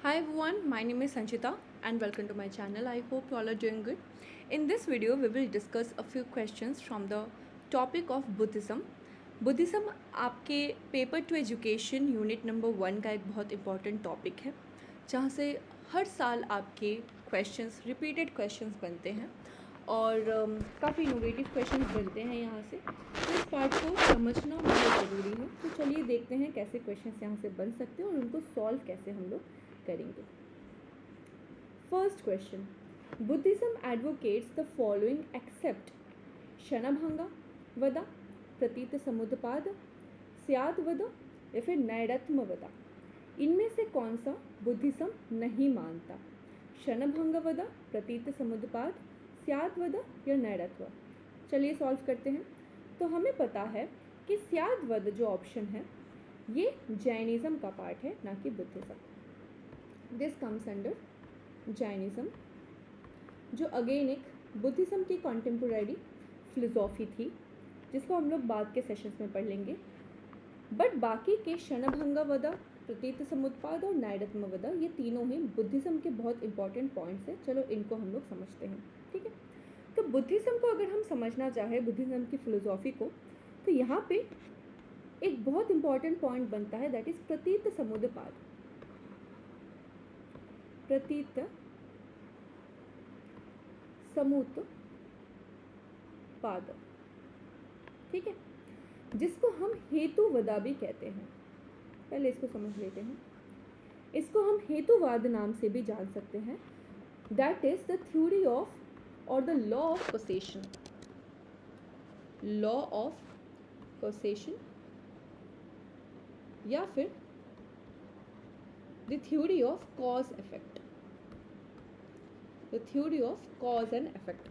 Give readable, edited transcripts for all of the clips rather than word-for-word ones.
Hi everyone, my name is Sanchita and welcome to my channel. I hope you all are doing good. In this video, we will discuss a few questions from the topic of Buddhism. Buddhism आपके paper two education unit number 1 का एक बहुत important topic है जहाँ से हर साल आपके questions repeated questions बनते हैं और काफ़ी इनोवेटिव क्वेश्चंस बनते हैं यहाँ से। तो इस पार्ट को समझना बहुत ज़रूरी है। तो चलिए देखते हैं कैसे क्वेश्चंस यहाँ से बन सकते हैं और उनको सॉल्व कैसे हम लोग करेंगे। First question, Buddhism advocates the following except Kshanabhanga vada, Pratitya Samutpada, स्याद वदा या फिर नैरत्म वदा। इनमें से कौन सा बुद्धिज्म नहीं मानता? क्षणभंग वदा, प्रतीत समुद्पाद, स्याद वदा या नैरत्व। चलिए सॉल्व करते हैं। तो हमें पता है कि स्याद वद जो ऑप्शन है ये जैनिज्म का पार्ट है, ना कि Buddhism. This comes under Jainism, जो अगेन एक बुद्धिज्म की कॉन्टेम्पोरेरी फिलोसॉफी थी जिसको हम लोग बाद के सेशंस में पढ़ लेंगे। बट बाकी के क्षणभंग वदा, प्रतीत समुत्पाद और नैरत्म वदा, ये तीनों ही बुद्धिज्म के बहुत इंपॉर्टेंट पॉइंट्स हैं। चलो इनको हम लोग समझते हैं, ठीक है। तो बुद्धिज्म को अगर हम समझना चाहें, बुद्धिज्म की फिलोसॉफी को, तो यहाँ पे एक बहुत इंपॉर्टेंट पॉइंट बनता है, दैट इज प्रतीत समुद्पाद। प्रतीत समुत्पाद, ठीक है, जिसको हम हेतुवदा भी कहते हैं। पहले इसको समझ लेते हैं। इसको हम हेतुवाद नाम से भी जान सकते हैं। That is the theory of और the law of causation. Law of causation या फिर the theory of cause effect. The theory of cause and effect,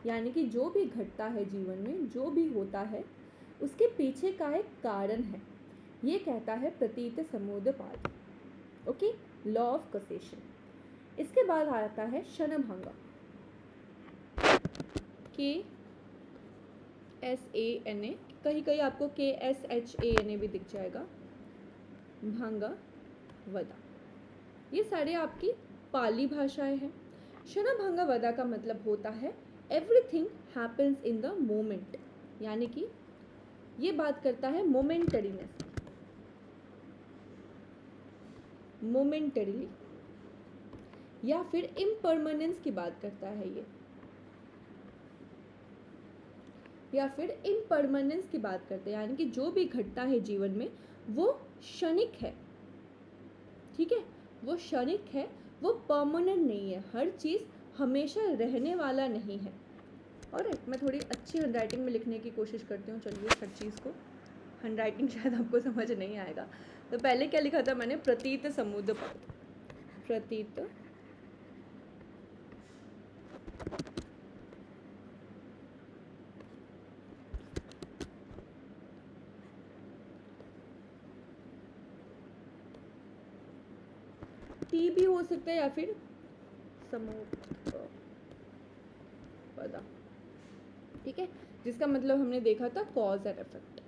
यानी कि जो भी घटता है जीवन में, जो भी होता है, उसके पीछे का एक कारण है। ये कहता है Pratitya Samutpada. Okay, law of causation. इसके बाद आता है क्षणभंग, KSANA, कहीं कहीं आपको KSHANA भी दिख जाएगा। भंग वदा, ये सारे आपकी पाली भाषाएं हैं। क्षणभंग वदा का मतलब होता है everything happens in the moment, यानी कि ये बात करता है मोमेंटरीनेस, मोमेंटरीली, या फिर इम्परमानेंस की बात करता है ये, या फिर इम्परमानेंस की बात करते हैं, यानी कि जो भी घटता है जीवन में वो क्षणिक है, ठीक है, वो क्षणिक है, वो परमानेंट नहीं है। हर चीज़ हमेशा रहने वाला नहीं है। और मैं थोड़ी अच्छी हैंडराइटिंग में लिखने की कोशिश करती हूँ। चलिए हर चीज़ को, हैंडराइटिंग शायद आपको समझ नहीं आएगा। तो पहले क्या लिखा था मैंने? प्रतीत समुद्पाद। प्रतीत टी भी हो सकता है या फिर समुद्पाद, ठीक है, जिसका मतलब हमने देखा था cause and effect.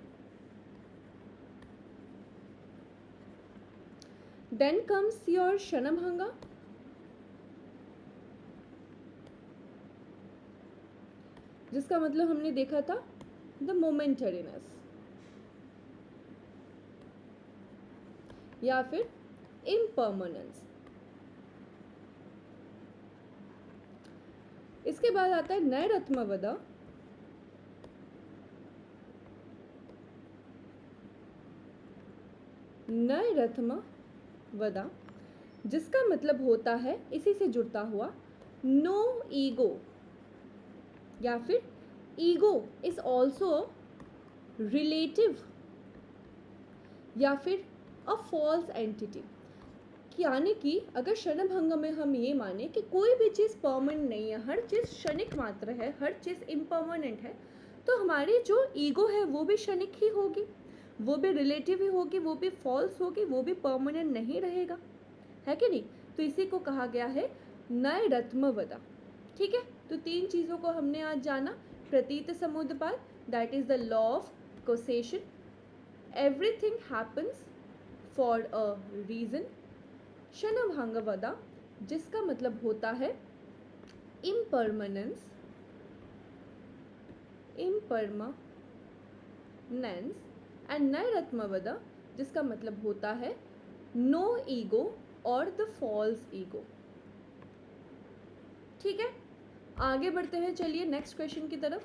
Then comes your Kshanabhanga, जिसका मतलब हमने देखा था द मोमेंटरीनेस या फिर इम्परमानेंस। इसके बाद आता है नैरत्म वदा, नैरत्म वदा, जिसका मतलब होता है इसी से जुड़ता हुआ नो ईगो, या फिर ईगो इज ऑल्सो रिलेटिव, या फिर अ फॉल्स एंटिटी। यानी कि अगर क्षणभंग में हम ये माने कि कोई भी चीज़ परमानेंट नहीं है, हर चीज़ क्षणिक मात्र है, हर चीज़ इम्परमानेंट है, तो हमारी जो ईगो है वो भी क्षणिक ही होगी, वो भी रिलेटिव ही होगी, वो भी फॉल्स होगी, वो भी परमानेंट नहीं रहेगा, है कि नहीं। तो इसी को कहा गया है नैरत्म वदा, ठीक है। तो तीन चीज़ों को हमने आज जाना। Pratitya Samutpada, that is the law of causation, everything happens for a reason, क्षणभंगुरता, जिसका मतलब होता है इम्परमानेंस, एंड नैरत्मवदा, जिसका मतलब होता है नो ईगो और द फॉल्स ईगो। ठीक है, आगे बढ़ते हैं, चलिए नेक्स्ट क्वेश्चन की तरफ।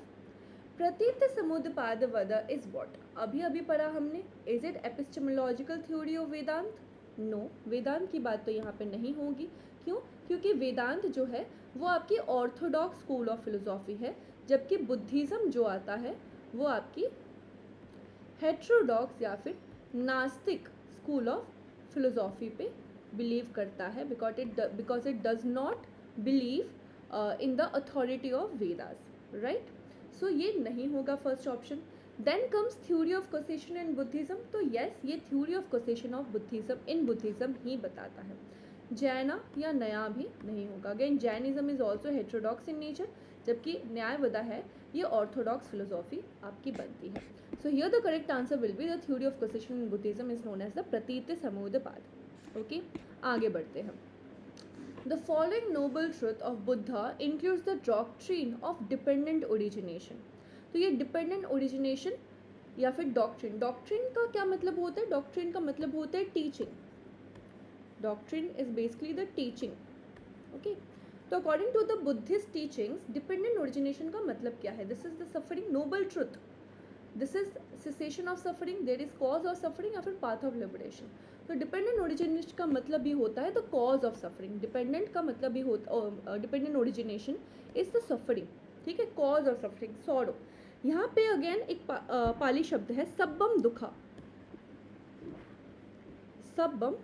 प्रतीत समुद्पादवद इज व्हाट? अभी अभी पढ़ा हमने, is it epistemological theory of Vedanta? No, Vedanta की बात तो यहाँ पे नहीं होगी। क्यों? क्योंकि वेदांत जो है वो आपकी ऑर्थोडॉक्स स्कूल ऑफ फिलोसॉफी है, जबकि बुद्धिज्म जो आता है वो आपकी हेट्रोडॉक्स या फिर नास्तिक स्कूल ऑफ फिलोसॉफी पे बिलीव करता है, because it does not believe in the authority of Vedas, right? So ये नहीं होगा first option. Then comes theory of causation in Buddhism, तो यस, ये theory of causation of Buddhism in Buddhism ही बताता है। जैना या नया भी नहीं होगा। Again Jainism is also heterodox in nature, जबकि न्यायवादा है ये ऑर्थोडॉक्स फिलोसॉफी आपकी बनती है। सो here the correct answer will be the theory of causation in Buddhism is known as the Pratitya Samutpada. Okay, आगे बढ़ते हैं। The following noble truth of Buddha includes the doctrine of dependent origination. तो ये dependent origination या फिर doctrine का क्या मतलब होता है? Doctrine का मतलब होता है teaching. Doctrine is basically the teaching. Okay. तो according to the Buddhist teachings, dependent origination का मतलब क्या है? This is the suffering noble truth. This is cessation of suffering. There is cause of suffering या फिर path of liberation. तो dependent origination का मतलब भी होता है the cause of suffering. Dependent का मतलब भी होता, dependent origination is the suffering, ठीक है, कॉज ऑफ सफरिंग, सॉरो। यहाँ पे अगेन एक पाली शब्द है सब्बम दुखा, सब्बम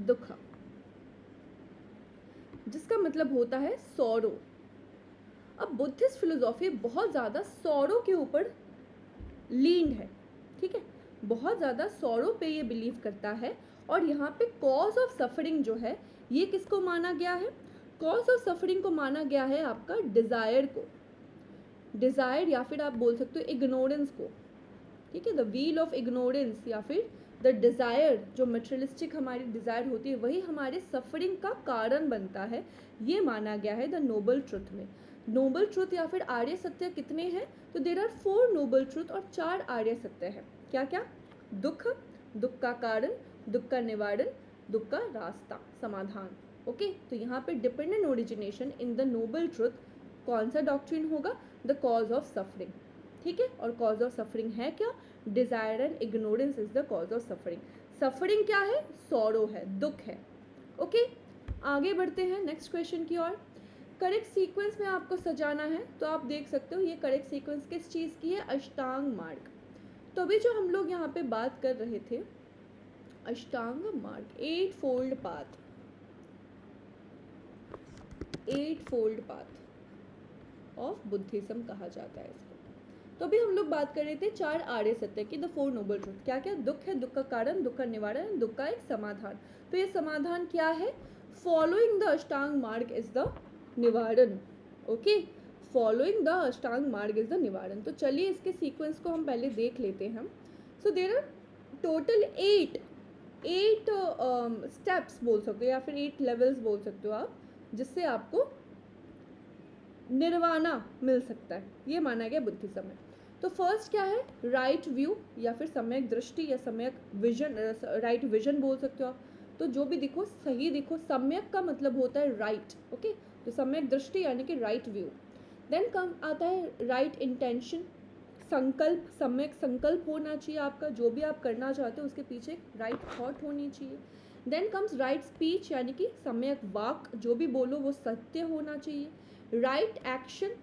दुखा, जिसका मतलब होता है सॉरो। अब बुद्धिस्ट फिलोसॉफी बहुत ज़्यादा सॉरो के ऊपर लीन्ड है, ठीक है, बहुत ज़्यादा सॉरो पे ये बिलीव करता है। और यहाँ पे कॉज ऑफ सफरिंग जो है ये किसको माना गया है? कॉज ऑफ सफरिंग को माना गया है आपका डिज़ायर को, डिज़ायर या फिर आप बोल सकते हो इग्नोरेंस को, ठीक है, द व्हील ऑफ इग्नोरेंस या फिर द डिज़ायर, जो मटेरियलिस्टिक हमारी डिज़ायर होती है वही हमारे सफरिंग का कारण बनता है, ये माना गया है द नोबल ट्रुथ में। नोबल ट्रुथ या फिर आर्य सत्य कितने हैं? तो देयर आर 4 नोबल ट्रुथ और 4 आर्य सत्य है। क्या क्या? दुख, दुख का कारण, दुख का निवारण, दुख का रास्ता, समाधान। ओके, तो यहाँ पे dependent origination in the noble truth कौन सा डॉक्ट्रिन होगा? द कॉज ऑफ सफरिंग, ठीक है, और कॉज ऑफ सफरिंग है क्या? Desire and ignorance is the cause of suffering. Suffering क्या है? सॉरो है, दुख है। ओके, आगे बढ़ते हैं नेक्स्ट क्वेश्चन की ओर। करेक्ट सीक्वेंस में आपको सजाना है, तो आप देख सकते हो ये करेक्ट सीक्वेंस किस चीज़ की है? अष्टांग मार्ग। तो अभी जो हम लोग यहाँ पे बात कर रहे थे अष्टांग मार्ग, 8 fold path, 8 fold path of Buddhism कहा जाता है इसको। तो अभी हम लोग बात कर रहे थे 4 आर्य सत्य की, द 4 नोबल ट्रुथ। क्या क्या? दुख है, दुख का कारण, दुख का निवारण, दुख का एक समाधान। तो ये समाधान क्या है? फॉलोइंग द अष्टांग मार्ग इज द निवारण। ओके, फॉलोइंग द अष्टांग मार्ग इज द निवारण। तो चलिए इसके सीक्वेंस को हम पहले देख लेते हैं। So there are total 8 steps बोल सकते हो या फिर 8 लेवल्स बोल सकते हो आप, जिससे आपको निर्वाणा मिल सकता है, ये माना गया बुद्धिज्म में। तो फर्स्ट क्या है? राइट व्यू या फिर सम्यक दृष्टि या सम्यक विजन, राइट विजन बोल सकते हो आप। तो जो भी दिखो सही दिखो, सम्यक का मतलब होता है राइट, ओके, तो सम्यक दृष्टि यानी कि राइट व्यू। देन कम आता है राइट इंटेंशन, संकल्प, सम्यक संकल्प होना चाहिए आपका, जो भी आप करना चाहते हो उसके पीछे राइट थॉट होनी चाहिए। देन कम्स राइट स्पीच यानी कि सम्यक वाक, जो भी बोलो वो सत्य होना चाहिए। राइट एक्शन,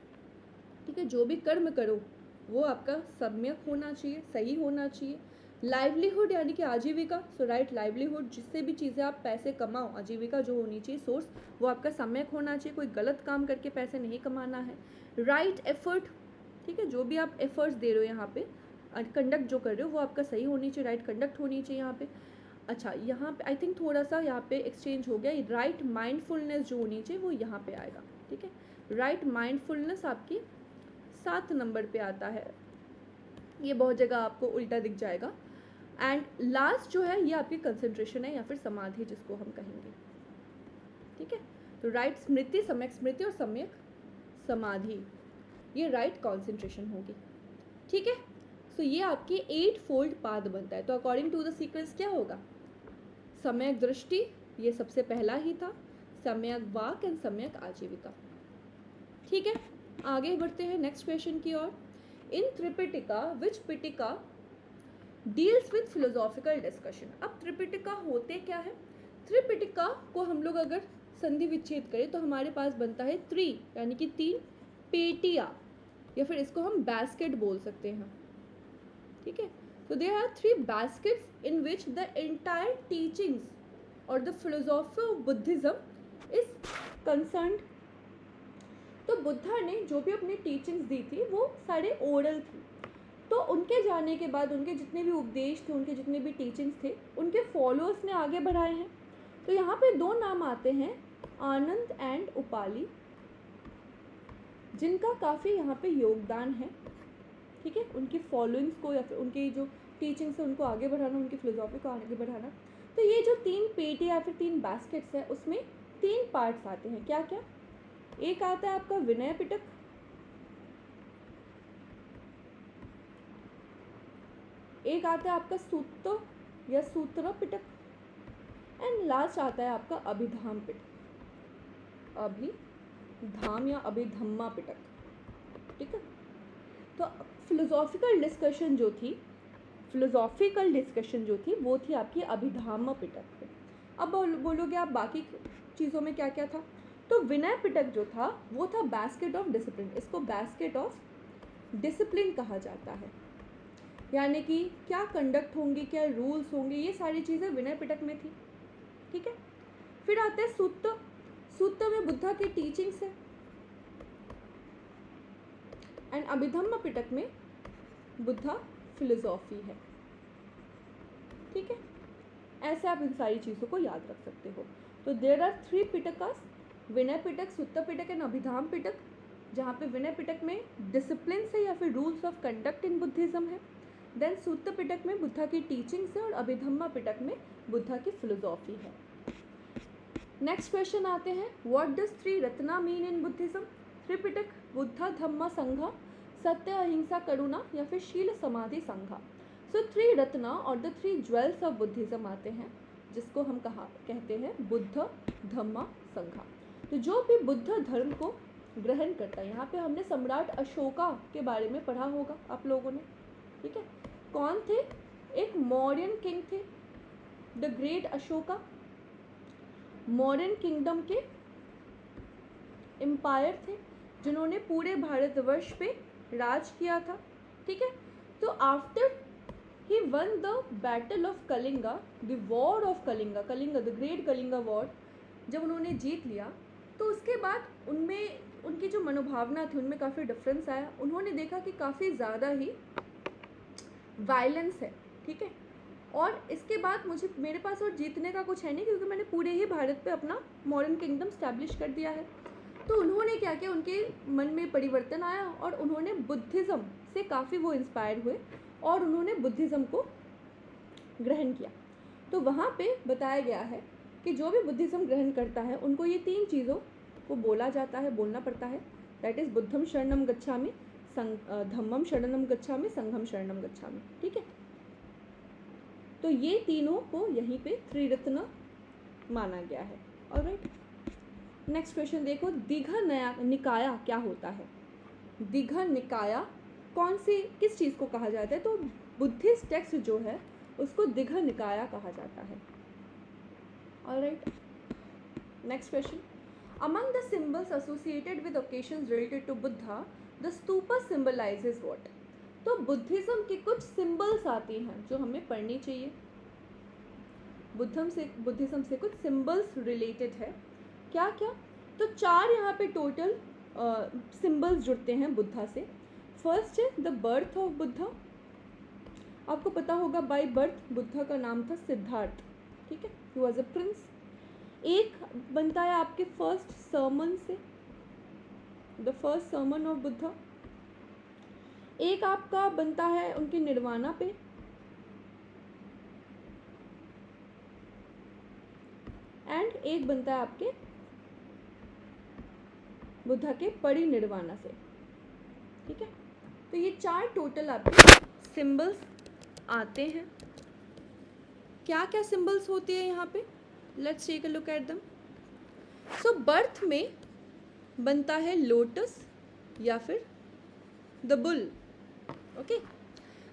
ठीक है, जो भी कर्म करो वो आपका सम्यक होना चाहिए, सही होना चाहिए। लाइवलीहुड यानी कि आजीविका, सो राइट लाइवलीहुड, जिससे भी चीज़ें आप पैसे कमाओ, आजीविका जो होनी चाहिए सोर्स, वो आपका सम्यक होना चाहिए, कोई गलत काम करके पैसे नहीं कमाना है। राइट एफर्ट, ठीक है, जो भी आप एफर्ट्स दे रहे हो यहाँ पे, कंडक्ट जो कर रहे हो वो आपका सही होनी चाहिए, राइट कंडक्ट होनी चाहिए यहाँ पे। अच्छा, यहाँ पे आई थिंक थोड़ा सा यहाँ पे एक्सचेंज हो गया, राइट माइंडफुलनेस जो होनी चाहिए वो यहाँ पे आएगा, ठीक है। राइट माइंडफुलनेस आपकी 7 नंबर पे आता है, ये बहुत जगह आपको उल्टा दिख जाएगा। एंड लास्ट जो है ये आपकी कंसंट्रेशन है या फिर समाधि जिसको हम कहेंगे, ठीक है। तो राइट स्मृति, सम्यक स्मृति और सम्यक समाधि, ये राइट कॉन्सेंट्रेशन होगी, ठीक है। सो ये आपकी 8 फोल्ड पाथ बनता है। तो अकॉर्डिंग टू द सीक्वेंस क्या होगा, सम्यक दृष्टि ये सबसे पहला ही था, सम्यक वाक एंड सम्यक आजीविका, ठीक है। आगे बढ़ते हैं नेक्स्ट क्वेश्चन की ओर। इन त्रिपिटिका विच पिटिका डील्स विद फिलोसॉफिकल डिस्कशन। अब त्रिपिटिका होते क्या है, त्रिपिटिका को हम लोग अगर संधि विच्छेद करें तो हमारे पास बनता है त्रि यानी कि 3 पेटिया, या फिर इसको हम बास्केट बोल सकते हैं, ठीक है। तो there are 3 baskets in which the entire teachings or the philosophy of Buddhism is concerned। तो बुद्धा ने जो भी अपनी टीचिंग्स दी थी वो सारे ओरल थी। तो उनके जाने के बाद उनके जितने भी उपदेश थे, उनके जितने भी टीचिंग्स थे, उनके फॉलोअर्स ने आगे बढ़ाए हैं। तो यहाँ पे 2 नाम आते हैं, आनंद एंड उपाली, जिनका काफ़ी यहाँ पे योगदान है, ठीक है, उनकी फॉलोइंग्स को या फिर उनकी जो टीचिंग्स है उनको आगे बढ़ाना, उनकी फिलोसॉफी को आगे बढ़ाना। तो ये जो 3 पेटी या फिर 3 बास्केट्स है उसमें 3 पार्ट्स आते हैं, क्या क्या। एक आता है आपका विनय पिटक, एक आता है आपका सूत्र या सूत्र पिटक, एंड लास्ट आता है आपका अभिधाम पिटक, अभिधाम या अभिधम्मा पिटक, ठीक है। तो फिलोसॉफिकल डिस्कशन जो थी वो थी आपकी अभिधाम पिटक पे। अब बोलोगे आप बाकी चीज़ों में क्या क्या था, तो विनय पिटक जो था वो था बास्केट ऑफ डिसिप्लिन, इसको बास्केट ऑफ डिसिप्लिन कहा जाता है, यानी कि क्या कंडक्ट होंगे, क्या रूल्स होंगे, ये सारी चीज़ें विनय पिटक में थी, ठीक है। फिर आते हैं सूत्र, सूत्र में बुद्धा की टीचिंग्स है, एंड अभिधम्म पिटक में बुद्धा फिलोसॉफी है, ठीक है। ऐसे आप इन सारी चीज़ों को याद रख सकते हो। तो देयर आर 3 पिटकास, विनय पिटक, सूत्र पिटक एंड अभिधाम पिटक, जहाँ पे विनय पिटक में डिसिप्लिन है या फिर rules of conduct in Buddhism है, देन सूत्र पिटक में बुद्धा की टीचिंग्स है, और अभिधम्मा पिटक में बुद्धा की फिलोसॉफी है। नेक्स्ट क्वेश्चन आते हैं, what does 3 ratna mean in Buddhism. Tripitaka, Buddha Dhamma Sangha, Satya अहिंसा करुणा या फिर शील समाधि संघा। सो 3 रत्ना और द 3 ज्वेल्स ऑफ बुद्धिज्म आते हैं, जिसको हम कहते हैं बुद्ध धम्मा संघा। तो जो भी बुद्ध धर्म को ग्रहण करता है, यहाँ पे हमने सम्राट अशोका के बारे में पढ़ा होगा आप लोगों ने, ठीक है। कौन थे, एक मौर्यन किंग थे, the great Ashoka, Mauryan kingdom के एम्पायर थे जिन्होंने पूरे भारतवर्ष पे राज किया था, ठीक है। तो after he one the battle of Kalinga, the war of Kalinga, the great Kalinga war जब उन्होंने जीत लिया, तो उसके बाद उनमें उनकी जो मनोभावना थी उनमें काफ़ी डिफरेंस आया। उन्होंने देखा कि काफ़ी ज़्यादा ही वायलेंस है, ठीक है, और इसके बाद मेरे पास और जीतने का कुछ है नहीं, क्योंकि मैंने पूरे ही भारत पे अपना मॉडर्न किंगडम स्टैब्लिश कर दिया है। तो उन्होंने क्या किया, उनके मन में परिवर्तन आया और उन्होंने बुद्धिज़्म से काफ़ी वो इंस्पायर हुए और उन्होंने बुद्धिज़्म को ग्रहण किया। तो वहाँ पे बताया गया है कि जो भी बुद्धिज़्म ग्रहण करता है उनको ये 3 चीज़ों को बोलना पड़ता है, दैट इज़ बुद्धम शरणम गच्छामि, धम्मम शरणम गच्छामि, संघम शरणम गच्छामि, ठीक है। तो ये तीनों को यहीं पे त्रिरत्न माना गया है। ऑलराइट, नेक्स्ट क्वेश्चन देखो, दीघ निकाया क्या होता है। दीघ निकाया किस चीज़ को कहा जाता है, तो बुद्धिस्ट टेक्स्ट जो है उसको दीघ निकाया कहा जाता है। Alright, next question, among the symbols associated with occasions related to Buddha the stupa symbolizes what. तो बुद्धिज़्म की कुछ सिंबल्स आती हैं जो हमें पढ़नी चाहिए। बुद्धिज़्म से कुछ सिंबल्स रिलेटेड है, क्या क्या, तो 4 यहाँ पे टोटल सिंबल्स जुड़ते हैं बुद्धा से। फर्स्ट है द बर्थ ऑफ बुद्धा, आपको पता होगा बाय बर्थ बुद्धा का नाम था सिद्धार्थ, ठीक है, ही वॉज अ प्रिंस। एक बनता है आपके फर्स्ट सर्मन से, the first sermon of Buddha. एक आपका बनता है उनके निर्वाणा पे, एक बनता है आपके बुद्धा के परिनिर्वाणा से। ठीक है, तो ये 4 टोटल आपके सिंबल्स आते हैं। क्या क्या सिंबल्स होती है यहाँ पे, let's take a look at them. So birth में बनता है लोटस या फिर the bull. Okay,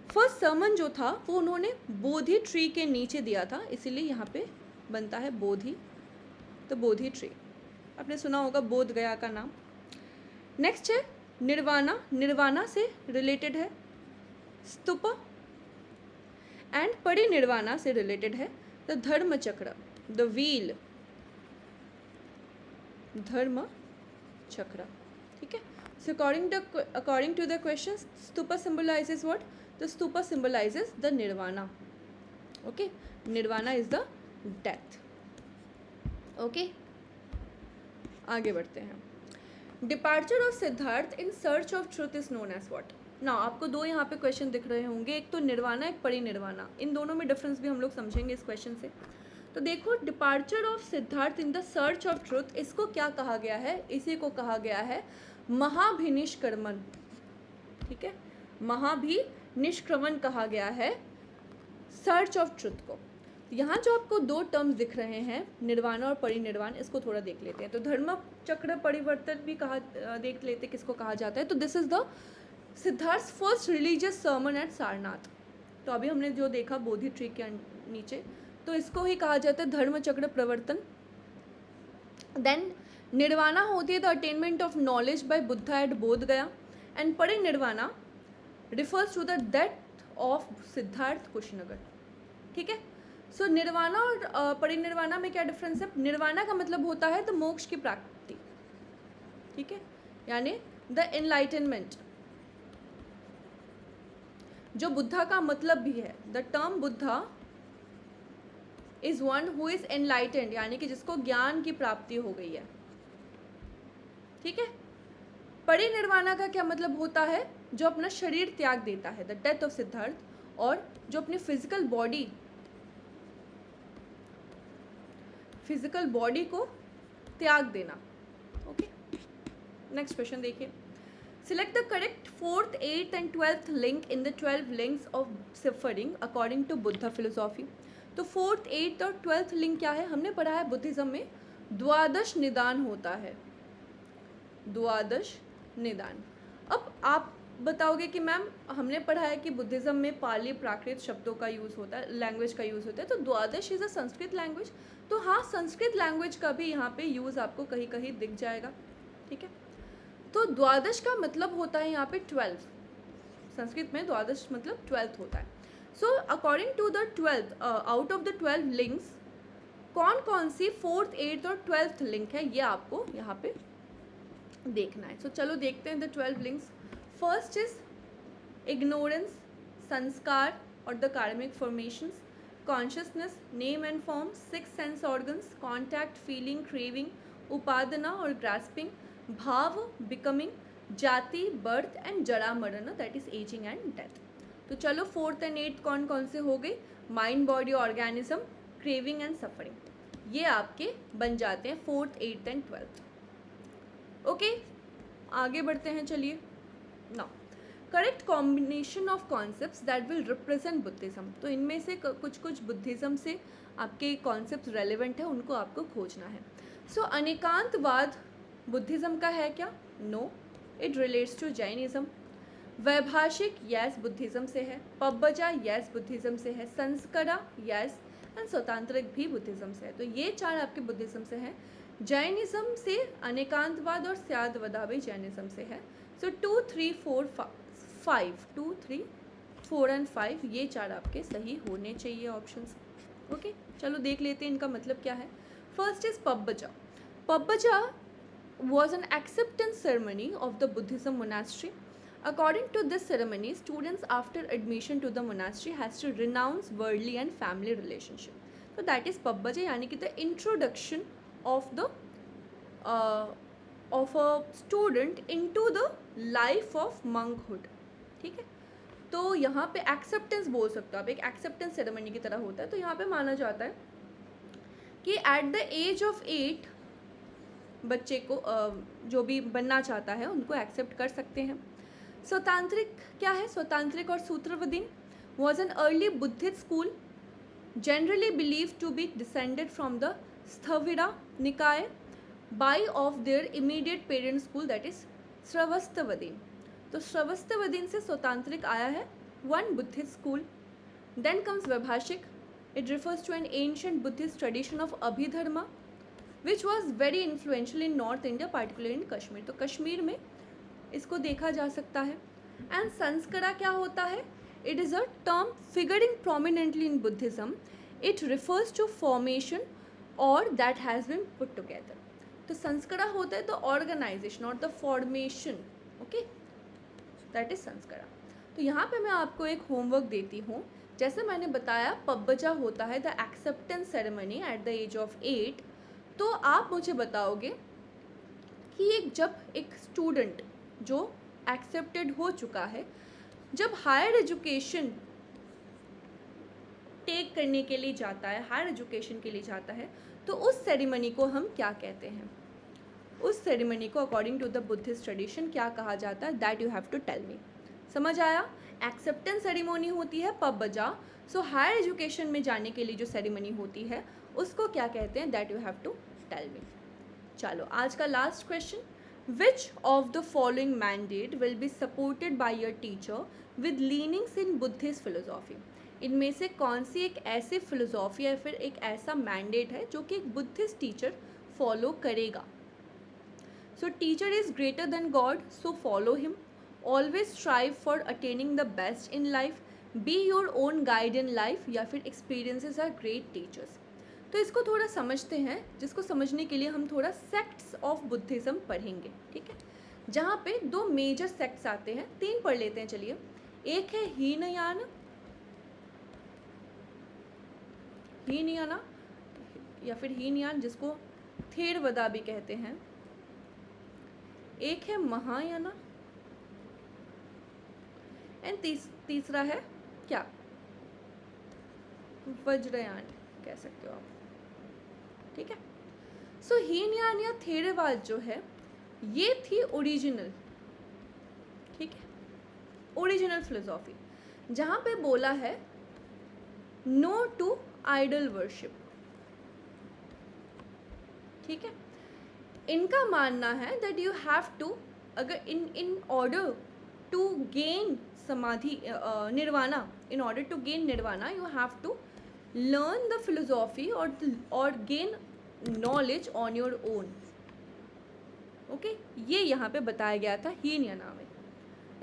first sermon जो था वो उन्होंने बोधि ट्री के नीचे दिया था, इसीलिए यहाँ पे बनता है बोधि, तो बोधि ट्री। आपने सुना होगा बोध गया का नाम। नेक्स्ट है निर्वाणा, निर्वाणा से रिलेटेड है स्तूप, एंड परिनिर्वाणा से रिलेटेड है द धर्म चक्र, द व्हील, धर्म चक्र। ठीक है, so according to the question, stupa symbolizes what? The stupa symbolizes the nirvana. Okay, nirvana is the death. Okay, आगे बढ़ते हैं। Departure of Siddhartha in search of truth is known as what? ना आपको दो यहाँ पे क्वेश्चन दिख रहे होंगे, एक तो निर्वाणा, एक परिनिर्वाणा। इन दोनों में डिफरेंस भी हम लोग समझेंगे इस क्वेश्चन से। तो देखो, departure of Siddhartha in the search of truth, इसको क्या कहा गया है? इसी को कहा गया है महाभिनिष्क्रमण। ठीक है, महाभिनिष्क्रमण कहा गया है सर्च ऑफ ट्रूथ को। यहाँ जो आपको दो टर्म्स दिख रहे हैं, निर्वाणा और परिनिर्वाण, इसको थोड़ा देख लेते हैं। तो धर्म चक्र परिवर्तन भी कहा, देख लेते हैं किसको कहा जाता है। तो this is the Siddhartha first religious sermon at Sarnath. तो अभी हमने जो देखा बोधि ट्री के नीचे, तो इसको ही कहा जाता है धर्म चक्र प्रवर्तन। देन निर्वाणा होती है the attainment of knowledge by Buddha at Bodh Gaya, and parinirvana refers to the death of Siddhartha Kushinagar. ठीक है, सो निर्वाणा और परिनिर्वाणा में क्या डिफरेंस है? निर्वाणा का मतलब होता है द मोक्ष की प्राप्ति। ठीक है, यानी द एनलाइटनमेंट, जो बुद्धा का मतलब भी है। The term Buddha is one who is enlightened, यानी कि जिसको ज्ञान की प्राप्ति हो गई है। ठीक है, परिनिर्वाणा का क्या मतलब होता है? जो अपना शरीर त्याग देता है, द डेथ ऑफ सिद्धार्थ, और जो अपनी फिजिकल बॉडी को त्याग देना। ओके, नेक्स्ट क्वेश्चन देखिए। Select the correct 4th, 8th and 12th link in the 12 links of suffering according to Buddha philosophy. तो 4th, 8th और 12th लिंक क्या है? हमने पढ़ा है बुद्धिज्म में द्वादश निदान होता है, द्वादश निदान। अब आप बताओगे कि मैम हमने पढ़ा है कि बुद्धिज्म में पाली प्राकृत शब्दों का यूज़ होता है, लैंग्वेज का यूज़ होता है, तो द्वादश इज़ अ संस्कृत लैंग्वेज। तो हाँ, संस्कृत लैंग्वेज का भी यहाँ पे यूज़ आपको कहीं कहीं दिख जाएगा। ठीक है, तो द्वादश का मतलब होता है यहाँ पे 12। संस्कृत में द्वादश मतलब 12th होता है। So according to the 12th, out of the 12 links कौन कौन सी 4th, 8th और 12th लिंक है, ये आपको यहाँ पे देखना है। सो चलो देखते हैं the 12 links. First is ignorance, sanskara और the karmic formations, consciousness, name and form, 6 sense organs, contact, feeling, craving, upadana और grasping, bhava, becoming, jati, birth and jara marana, that is ageing and death. तो चलो 4th एंड 8th कौन कौन से हो गए? Mind, body, organism, craving and suffering, ये आपके बन जाते हैं 4th, 8th and 12th। Okay, आगे बढ़ते हैं। चलिए, now correct combination of concepts that will represent Buddhism. तो इनमें से कुछ बुद्धिज्म से आपके कॉन्सेप्ट रेलिवेंट है, उनको आपको खोजना है। सो अनेकांतवाद बुद्धिज्म का है क्या? No, it relates to Jainism. Vaibhashika, yes, Buddhism से है। पब्बजा, यस, बुद्धिज्म से है। संस्करा, यस, एंड स्वतंत्रिक भी बुद्धिज्म से है। तो ये 4 आपके बुद्धिज्म से हैं। जैनिज्म से अनेकांतवाद और स्यादवदा भी जैनिज्म से है। सो 2, 3, 4, 5, 2, 3, 4 एंड 5, ये 4 आपके सही होने चाहिए ऑप्शंस। ओके, चलो देख लेते हैं इनका मतलब क्या है। First is pabbajja. Pabbajja was an acceptance ceremony of the Buddhism monastery. According to this ceremony, students after admission to the monastery has to renounce worldly and family relationship. So that is Pabbaja, यानी कि the introduction of a student into the life of monkhood. ठीक है, तो यहाँ पे acceptance बोल सकते हो आप, एक acceptance ceremony की तरह होता है। तो यहाँ पे माना जाता है कि एट द एज ऑफ 8 बच्चे को जो भी बनना चाहता है उनको एक्सेप्ट कर सकते हैं। स्वतांत्रिक क्या है? स्वतांत्रिक और सूत्रवदीन was an early Buddhist school generally believed to be descended from the Sthavira Nikaya by of their immediate parent school, that is Sravasthavadin. तो श्रवस्तवदीन से स्वतांत्रिक आया है, one Buddhist school. Then comes Vaibhashik. It refers to an ancient Buddhist tradition of Abhidharma which was very influential in North India, particularly in Kashmir. तो कश्मीर में इसको देखा जा सकता है. एंड संस्करा क्या होता है? It is a term figuring prominently in Buddhism. It refers to formation or that has been put together. तो संस्करा होता है तो ऑर्गेनाइजेशन और the formation, okay, that is sanskara. तो यहाँ पे मैं आपको एक होमवर्क देती हूँ. जैसे मैंने बताया पब्बजा होता है the acceptance ceremony at the age of 8. तो आप मुझे बताओगे कि जब एक स्टूडेंट जो एक्सेप्टेड हो चुका है, जब हायर एजुकेशन टेक करने के लिए जाता है, हायर एजुकेशन के लिए जाता है, तो उस सेरेमनी को हम क्या कहते हैं? उस सेरेमनी को according to the Buddhist tradition क्या कहा जाता है? That you have to tell me. समझ आया? एक्सेप्टेंस सेरेमनी होती है पब्बजा. सो हायर एजुकेशन में जाने के लिए जो सेरेमनी होती है उसको क्या कहते हैं? That you have to tell me. चलो आज का last question. Which of the following mandate will be supported by your teacher with leanings in Buddhist philosophy? इनमें से कौन सी एक ऐसी फिलोसॉफी या फिर एक ऐसा मैंडेट है जो कि एक बुद्धिस्ट टीचर फॉलो करेगा? सो teacher is greater than God, so follow him. Always strive for attaining the best in life. B your own guide in life. या फिर एक्सपीरियंसेस आर ग्रेट टीचर्स. तो इसको थोड़ा समझते हैं, जिसको समझने के लिए हम थोड़ा सेक्ट्स ऑफ बुद्धिज़्म पढ़ेंगे, ठीक है? जहाँ पे 2 मेजर सेक्ट्स आते हैं, 3 पढ़ लेते हैं. चलिए, एक है हीनयान, हीनयाना या फिर हीनयान जिसको थेरवदा भी कहते हैं. एक है महायाना एंड तीसरा है क्या? वज्रयान कह सकते हो आप, ठीक है? सो हीनयान या थेरवाद जो है ये थी ओरिजिनल, ठीक है, ओरिजिनल फिलोसॉफी, जहाँ पे बोला है नो टू आइडल वर्शिप, ठीक है? इनका मानना है दैट यू हैव टू, अगर इन order to gain samadhi nirvana, in order to gain nirvana you have to learn the philosophy or gain knowledge on your own. Okay, ये यहाँ पे बताया गया था हीनयाना में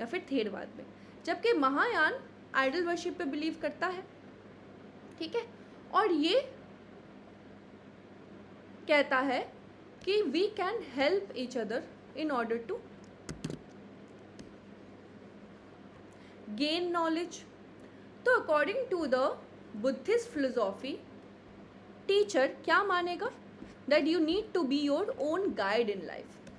या फिर थेरवाद में. जबकि महायान आइडल वर्शिप पे बिलीव करता है, ठीक है, और ये कहता है कि we can help each other in order to gain knowledge. तो according to the Buddhist philosophy teacher क्या मानेगा? That you need to be your own guide in life,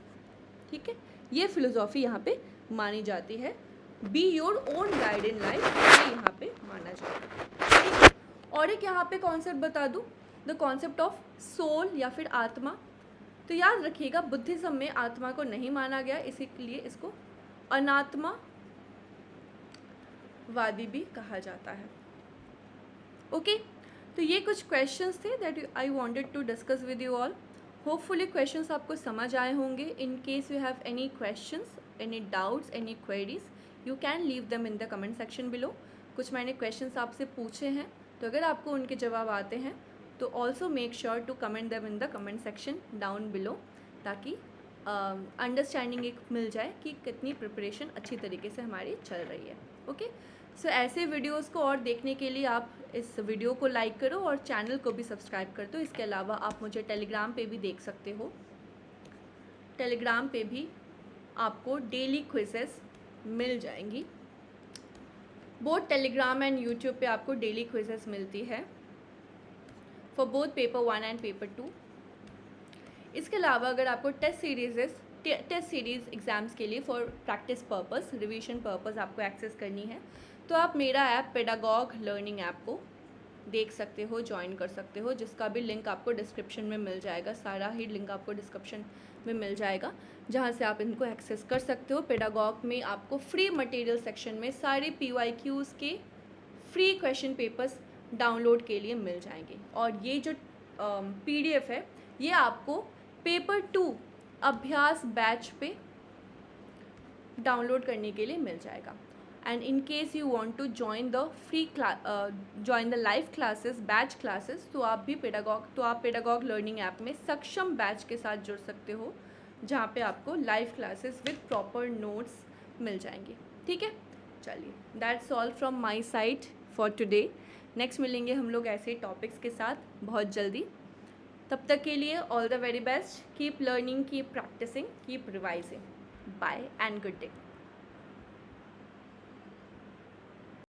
ठीक है? ये फिलोसॉफी यहाँ पे मानी जाती है. Be your own guide in life, ये यहाँ पे माना जाता है, ठीक है? और एक यहाँ पे कॉन्सेप्ट बता दूँ, द कॉन्सेप्ट ऑफ सोल या फिर आत्मा. तो याद रखिएगा बुद्धिज्म में आत्मा को नहीं माना गया, इसीलिए इसको अनात्मा वादी भी कहा जाता है. ओके, तो ये कुछ क्वेश्चंस थे that I wanted to discuss with you all. Hopefully questions आपको समझ आए होंगे. In case you have any questions, any doubts, any queries, you can leave them in the comment section below. कुछ मैंने क्वेश्चंस आपसे पूछे हैं, तो अगर आपको उनके जवाब आते हैं तो also make sure to comment them in the comment section down below, ताकि अंडरस्टैंडिंग एक मिल जाए कि कितनी प्रिपरेशन अच्छी तरीके से हमारी चल रही है. ओके, सो ऐसे वीडियोस को और देखने के लिए आप इस वीडियो को लाइक करो और चैनल को भी सब्सक्राइब कर दो. इसके अलावा आप मुझे टेलीग्राम पे भी देख सकते हो. टेलीग्राम पे भी आपको डेली क्विजेस मिल जाएंगी. बोथ टेलीग्राम एंड यूट्यूब पे आपको डेली क्विजेस मिलती है for both paper 1 and paper 2. इसके अलावा अगर आपको टेस्ट सीरीज़ एग्ज़ाम्स के लिए for practice purpose, revision purpose आपको एक्सेस करनी है, तो आप मेरा ऐप पेडागॉग लर्निंग ऐप को देख सकते हो, ज्वाइन कर सकते हो, जिसका भी लिंक आपको डिस्क्रिप्शन में मिल जाएगा। सारा ही लिंक आपको डिस्क्रिप्शन में मिल जाएगा, जहाँ से आप इनको एक्सेस कर सकते हो। पेडागॉग में आपको फ्री मटेरियल सेक्शन में सारे PYQs के फ्री क्वेश्चन पेपर्स डाउनलोड के लिए मिल जाएंगे। और ये जो PDF है ये आपको पेपर 2 अभ्यास बैच पे डाउनलोड करने के लिए मिल जाएगा। And in case you want to join the join the live classes, batch classes, तो आप पेडागॉग लर्निंग ऐप में सक्षम बैच के साथ जुड़ सकते हो, जहाँ पे आपको live classes with proper notes मिल जाएंगे। ठीक है, चलिए, that's all from my side for today. Next मिलेंगे हम लोग ऐसे टॉपिक्स के साथ बहुत जल्दी। तब तक के लिए all the very best, keep learning, keep practising, keep revising. Bye and good day.